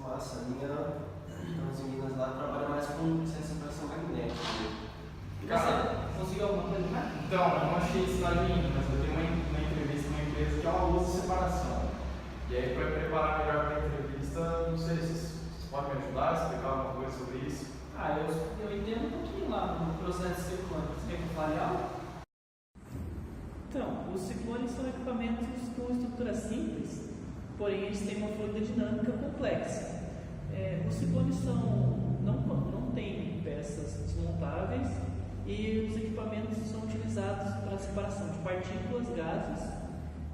Nossa, as meninas lá trabalham mais com separação magnética. E você conseguiu alguma coisa mais? Então, eu não achei esse lado ainda, mas eu tenho uma entrevista numa empresa que ela usa separação. E aí, para preparar melhor para a entrevista, não sei se vocês podem me ajudar, explicar alguma coisa sobre isso. Eu entendo um pouquinho lá no processo de ciclone. Você quer que eu fale algo? Então, os ciclones são equipamentos com estrutura simples, porém eles têm uma fluidodinâmica complexa. Os ciclones não têm peças desmontáveis e os equipamentos são utilizados para a separação de partículas, gases,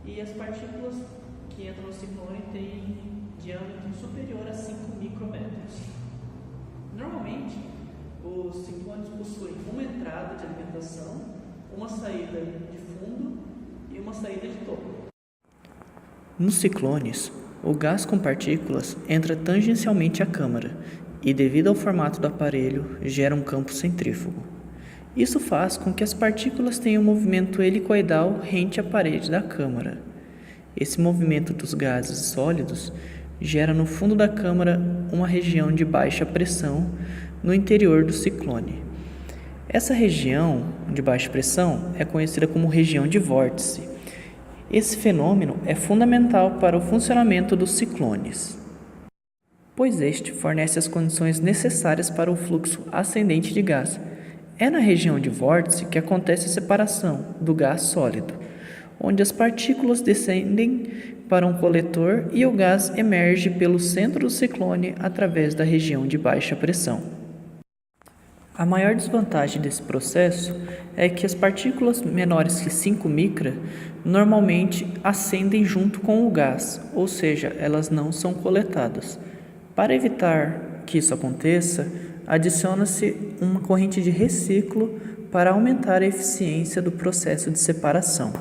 e as partículas que entram no ciclone têm diâmetro superior a 5 micrômetros. Normalmente, os ciclones possuem uma entrada de alimentação, uma saída de fundo e uma saída de topo. Nos ciclones, o gás com partículas entra tangencialmente à câmara e, devido ao formato do aparelho, gera um campo centrífugo. Isso faz com que as partículas tenham um movimento helicoidal rente à parede da câmara. Esse movimento dos gases sólidos gera no fundo da câmara uma região de baixa pressão no interior do ciclone. Essa região de baixa pressão é conhecida como região de vórtice. Esse fenômeno é fundamental para o funcionamento dos ciclones, pois este fornece as condições necessárias para o fluxo ascendente de gás. É na região de vórtice que acontece a separação do gás sólido, onde as partículas descendem para um coletor e o gás emerge pelo centro do ciclone através da região de baixa pressão. A maior desvantagem desse processo é que as partículas menores que 5 micra normalmente ascendem junto com o gás, ou seja, elas não são coletadas. Para evitar que isso aconteça, adiciona-se uma corrente de reciclo para aumentar a eficiência do processo de separação.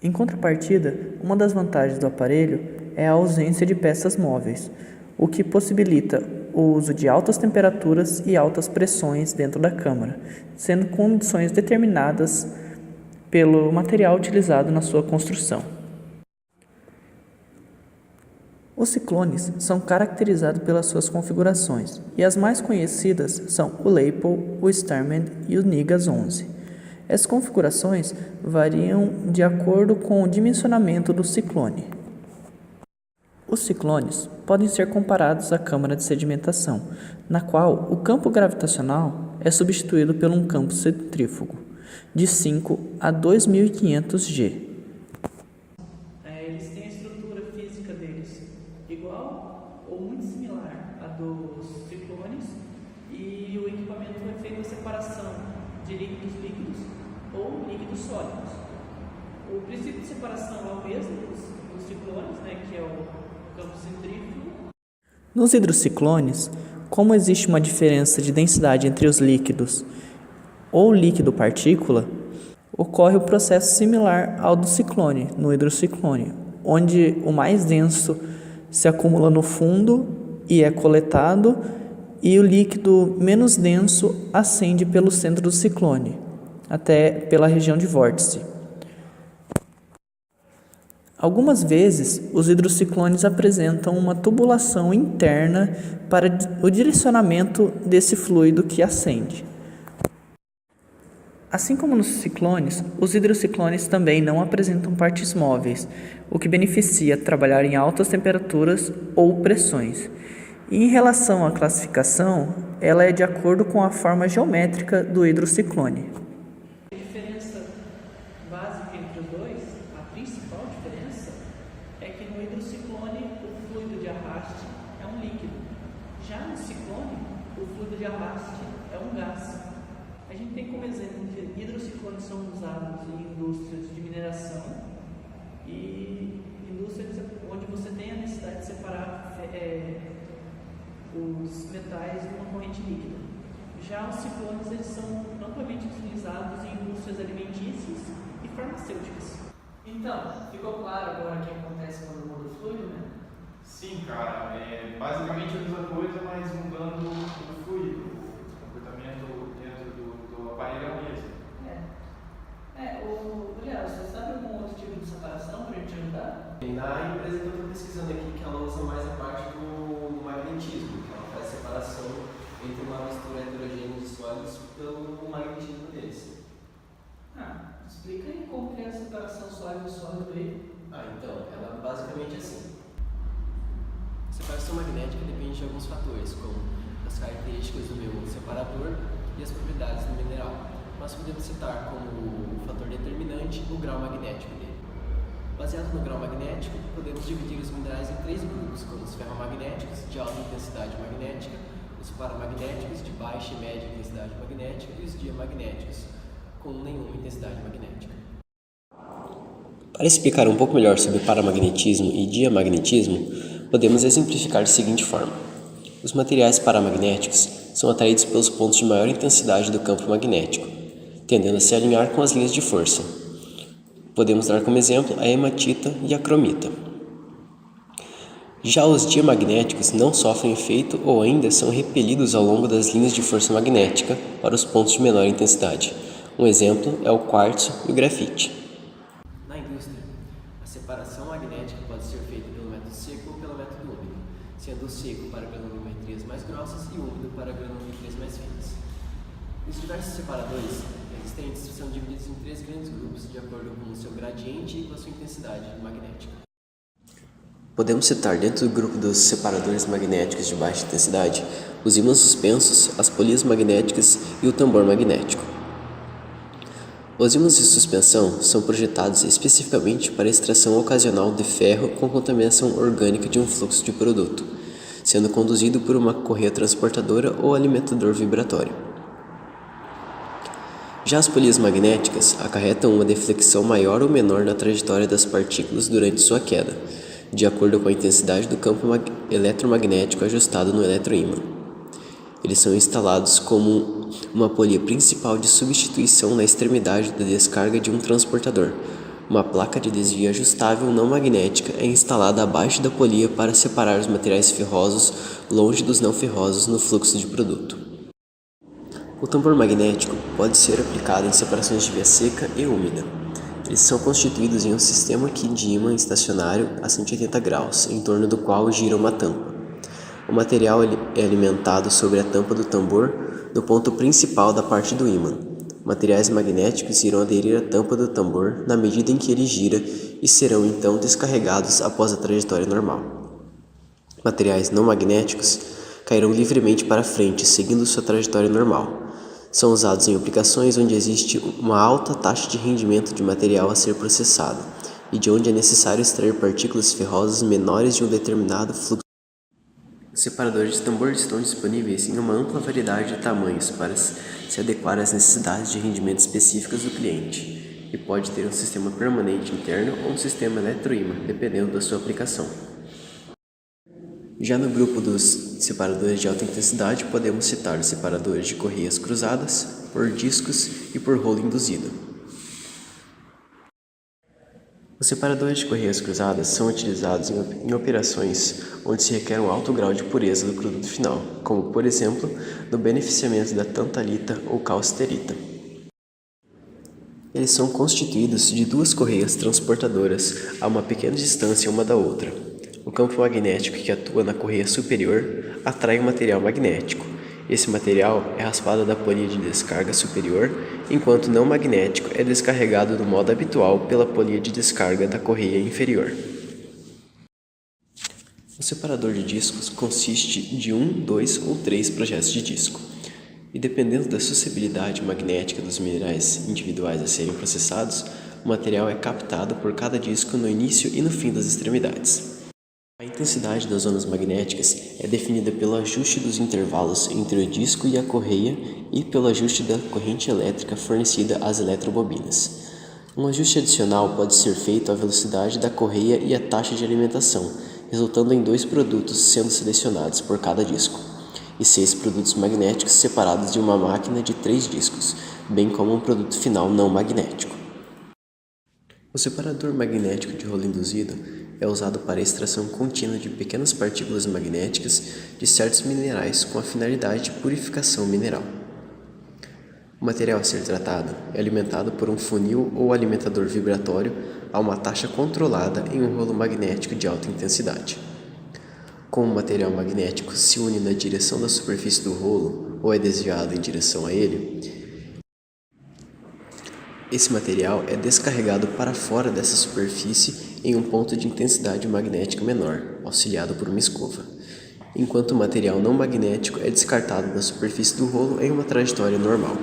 Em contrapartida, uma das vantagens do aparelho é a ausência de peças móveis, o que possibilita o uso de altas temperaturas e altas pressões dentro da câmara, sendo condições determinadas pelo material utilizado na sua construção. Os ciclones são caracterizados pelas suas configurações, e as mais conhecidas são o Leipold, o Starman e o Nigas 11. Essas configurações variam de acordo com o dimensionamento do ciclone. Os ciclones podem ser comparados à câmara de sedimentação, na qual o campo gravitacional é substituído por um campo centrífugo de 5 a 2.500 G. Eles têm a estrutura física deles igual ou muito similar à dos ciclones, e o equipamento é feito a separação de líquidos ou líquidos sólidos. O princípio de separação é o mesmo dos ciclones, que é o campo centrífugo. Nos hidrociclones, como existe uma diferença de densidade entre os líquidos ou líquido-partícula, ocorre o processo similar ao do ciclone, no hidrociclone, onde o mais denso se acumula no fundo e é coletado, e o líquido menos denso ascende pelo centro do ciclone, até pela região de vórtice. Algumas vezes, os hidrociclones apresentam uma tubulação interna para o direcionamento desse fluido que ascende. Assim como nos ciclones, os hidrociclones também não apresentam partes móveis, o que beneficia trabalhar em altas temperaturas ou pressões. E em relação à classificação, ela é de acordo com a forma geométrica do hidrociclone. A diferença básica entre os dois, a principal diferença, é que no hidrociclone o fluido de arraste é um líquido. Já no ciclone, o fluido de arraste é um gás. A gente tem como exemplo que hidrociclones são usados em indústrias de mineração e indústrias onde você tem a necessidade de separar os metais de uma corrente líquida. Já os ciclones eles são amplamente utilizados em indústrias alimentícias e farmacêuticas. Então, ficou claro agora o que acontece quando muda o fluido, né? Sim, cara, basicamente a mesma coisa, mas mudando o fluido. O comportamento dentro do aparelho é o mesmo. Juliano, você sabe algum outro tipo de separação para a gente ajudar? Na empresa que eu estou pesquisando aqui, que ela usa mais a parte Então, ela é basicamente assim. A separação magnética depende de alguns fatores, como as características do meu separador e as propriedades do mineral. Nós podemos citar como o fator determinante o grau magnético dele. Baseado no grau magnético, podemos dividir os minerais em 3 grupos, como os ferromagnéticos, de alta intensidade magnética, os paramagnéticos, de baixa e média intensidade magnética, e os diamagnéticos, com nenhuma intensidade magnética. Para explicar um pouco melhor sobre paramagnetismo e diamagnetismo, podemos exemplificar da seguinte forma. Os materiais paramagnéticos são atraídos pelos pontos de maior intensidade do campo magnético, tendendo a se alinhar com as linhas de força. Podemos dar como exemplo a hematita e a cromita. Já os diamagnéticos não sofrem efeito ou ainda são repelidos ao longo das linhas de força magnética para os pontos de menor intensidade. Um exemplo é o quartzo e o grafite. Na indústria, a separação magnética pode ser feita pelo método seco ou pelo método úmido, sendo o seco para granulometrias mais grossas e o úmido para granulometrias mais finas. Os diversos separadores existentes são divididos em 3 grandes grupos de acordo com o seu gradiente e com a sua intensidade magnética. Podemos citar dentro do grupo dos separadores magnéticos de baixa intensidade os ímãs suspensos, as polias magnéticas e o tambor magnético. Os ímãs de suspensão são projetados especificamente para a extração ocasional de ferro com contaminação orgânica de um fluxo de produto, sendo conduzido por uma correia transportadora ou alimentador vibratório. Já as polias magnéticas acarretam uma deflexão maior ou menor na trajetória das partículas durante sua queda, de acordo com a intensidade do campo eletromagnético ajustado no eletroímã. Eles são instalados como uma polia principal de substituição na extremidade da descarga de um transportador. Uma placa de desvio ajustável não magnética é instalada abaixo da polia para separar os materiais ferrosos longe dos não ferrosos no fluxo de produto. O tambor magnético pode ser aplicado em separações de via seca e úmida. Eles são constituídos em um sistema de ímã estacionário a 180 graus, em torno do qual gira uma tampa. O material é alimentado sobre a tampa do tambor no ponto principal da parte do ímã. Materiais magnéticos irão aderir à tampa do tambor na medida em que ele gira e serão então descarregados após a trajetória normal. Materiais não magnéticos cairão livremente para frente, seguindo sua trajetória normal. São usados em aplicações onde existe uma alta taxa de rendimento de material a ser processado e de onde é necessário extrair partículas ferrosas menores de um determinado fluxo. Os separadores de tambor estão disponíveis em uma ampla variedade de tamanhos para se adequar às necessidades de rendimento específicas do cliente e pode ter um sistema permanente interno ou um sistema eletroímã, dependendo da sua aplicação. Já no grupo dos separadores de alta intensidade, podemos citar os separadores de correias cruzadas, por discos e por rolo induzido. Os separadores de correias cruzadas são utilizados em operações onde se requer um alto grau de pureza do produto final, como, por exemplo, no beneficiamento da tantalita ou calciterita. Eles são constituídos de 2 correias transportadoras a uma pequena distância uma da outra. O campo magnético que atua na correia superior atrai o material magnético. Esse material é raspado da polia de descarga superior, enquanto o não magnético é descarregado do modo habitual pela polia de descarga da correia inferior. O separador de discos consiste de 1, 2 ou 3 projetos de disco, e dependendo da suscetibilidade magnética dos minerais individuais a serem processados, o material é captado por cada disco no início e no fim das extremidades. A intensidade das ondas magnéticas é definida pelo ajuste dos intervalos entre o disco e a correia e pelo ajuste da corrente elétrica fornecida às eletrobobinas. Um ajuste adicional pode ser feito à velocidade da correia e à taxa de alimentação, resultando em 2 produtos sendo selecionados por cada disco, e 6 produtos magnéticos separados de uma máquina de 3 discos, bem como um produto final não magnético. O separador magnético de rolo induzido é usado para a extração contínua de pequenas partículas magnéticas de certos minerais com a finalidade de purificação mineral. O material a ser tratado é alimentado por um funil ou alimentador vibratório a uma taxa controlada em um rolo magnético de alta intensidade. Como o material magnético se une na direção da superfície do rolo ou é desviado em direção a ele, esse material é descarregado para fora dessa superfície em um ponto de intensidade magnética menor, auxiliado por uma escova, enquanto o material não magnético é descartado da superfície do rolo em uma trajetória normal.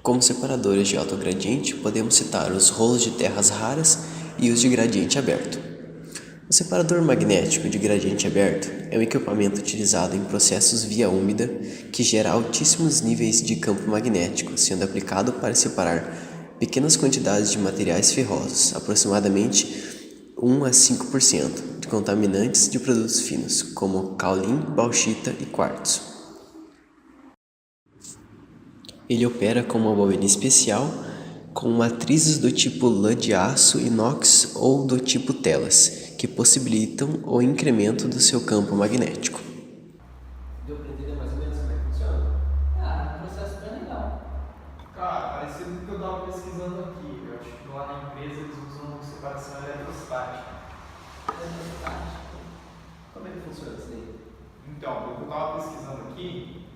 Como separadores de alto gradiente, podemos citar os rolos de terras raras e os de gradiente aberto. O separador magnético de gradiente aberto é um equipamento utilizado em processos via úmida que gera altíssimos níveis de campo magnético, sendo aplicado para separar pequenas quantidades de materiais ferrosos, aproximadamente 1 a 5%, de contaminantes de produtos finos, como caulim, bauxita e quartzo. Ele opera como uma bobina especial com matrizes do tipo lã de aço inox ou do tipo telas, que possibilitam o incremento do seu campo magnético. Deu para entender mais ou menos como é que funciona? Ah, um processo bem legal. Cara, parecido com o que eu tava pesquisando aqui. Eu acho que lá na empresa eles usam separação eletrostática. Como é que funciona isso daí? Então, o que eu tava pesquisando aqui,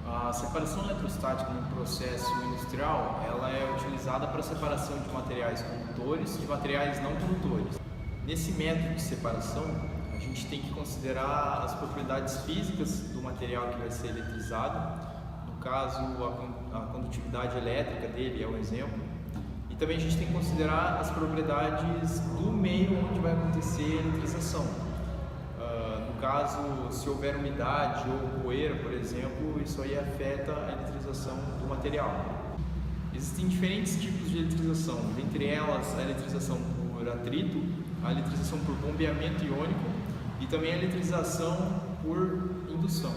a separação eletrostática no processo industrial, ela é utilizada para separação de materiais condutores de materiais não condutores. Nesse método de separação, a gente tem que considerar as propriedades físicas do material que vai ser eletrizado, no caso a condutividade elétrica dele é um exemplo, e também a gente tem que considerar as propriedades do meio onde vai acontecer a eletrização. No caso, se houver umidade ou poeira, por exemplo, isso aí afeta a eletrização do material. Existem diferentes tipos de eletrização, dentre elas a eletrização por atrito, a eletrização por bombeamento iônico e também a eletrização por indução.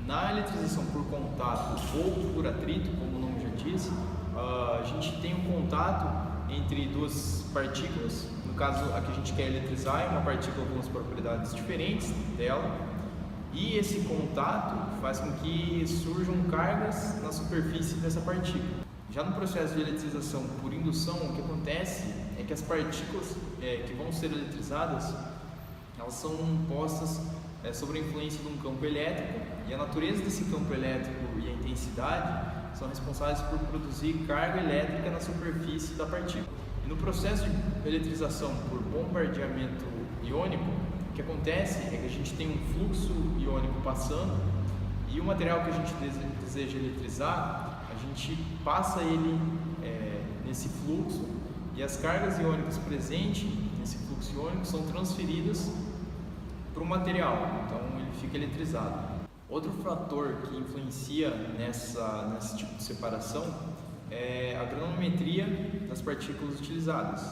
Na eletrização por contato ou por atrito, como o nome já diz, a gente tem um contato entre duas partículas. No caso, a que a gente quer eletrizar é uma partícula com as propriedades diferentes dela, e esse contato faz com que surjam cargas na superfície dessa partícula. Já no processo de eletrização por indução, o que acontece é que as partículas que vão ser eletrizadas, elas são postas sob a influência de um campo elétrico, e a natureza desse campo elétrico e a intensidade são responsáveis por produzir carga elétrica na superfície da partícula. E no processo de eletrização por bombardeamento iônico, o que acontece é que a gente tem um fluxo iônico passando, e o material que a gente deseja eletrizar, a gente passa ele nesse fluxo, e as cargas iônicas presentes nesse fluxo iônico são transferidas para o material, então ele fica eletrizado. Outro fator que influencia nesse tipo de separação é a granulometria das partículas utilizadas.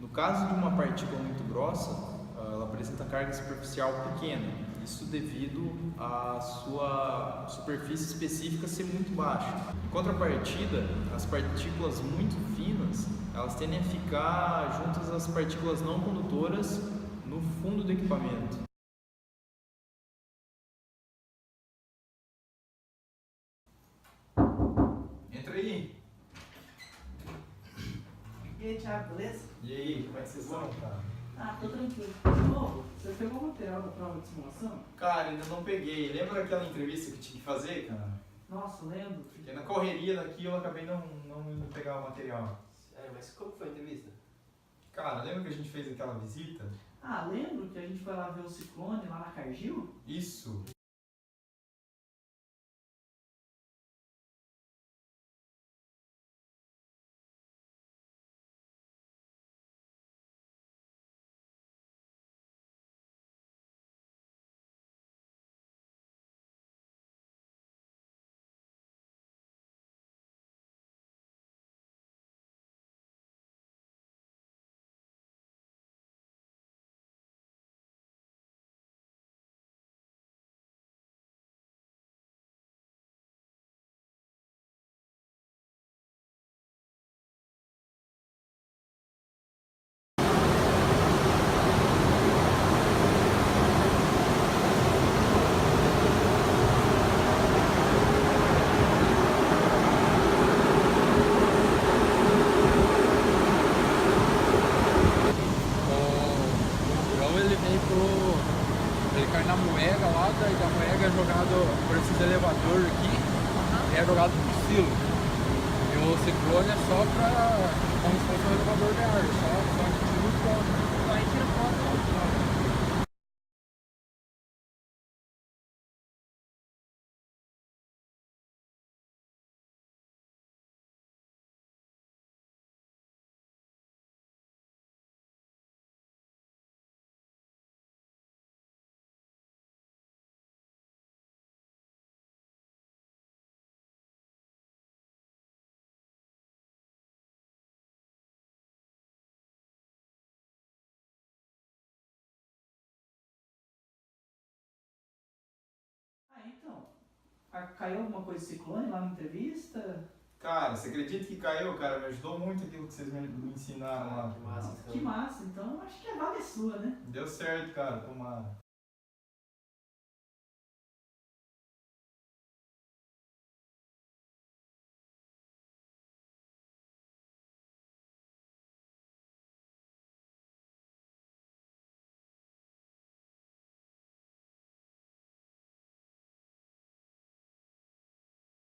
No caso de uma partícula muito grossa, ela apresenta carga superficial pequena, isso devido à sua superfície específica ser muito baixa. Em contrapartida, as partículas muito finas, elas tendem a ficar juntas às partículas não condutoras no fundo do equipamento. Entra aí. E aí, Thiago, beleza? E aí, como é que vocês estão, cara? Ah, tô tranquilo. Ô, você pegou o material da prova de simulação? Cara, ainda não peguei. Lembra daquela entrevista que eu tinha que fazer, cara? Nossa, lembro. Fiquei na correria daqui, eu acabei não indo pegar o material. Mas como foi a entrevista? Cara, lembra que a gente fez aquela visita? Ah, lembro que a gente foi lá ver o ciclone lá na Cargill? Isso. Ele cai na moega lá, daí da moega é jogado por esses elevadores aqui, e é jogado pro silo. E o ciclone é só para como se fosse um elevador de ar, só tira o ponto. Aí tira foto. Então, caiu alguma coisa de ciclone lá na entrevista? Cara, você acredita que caiu, cara? Me ajudou muito aquilo que vocês me ensinaram lá. Que massa. Que massa, então acho que a vaga é sua, né? Deu certo, cara, tomara.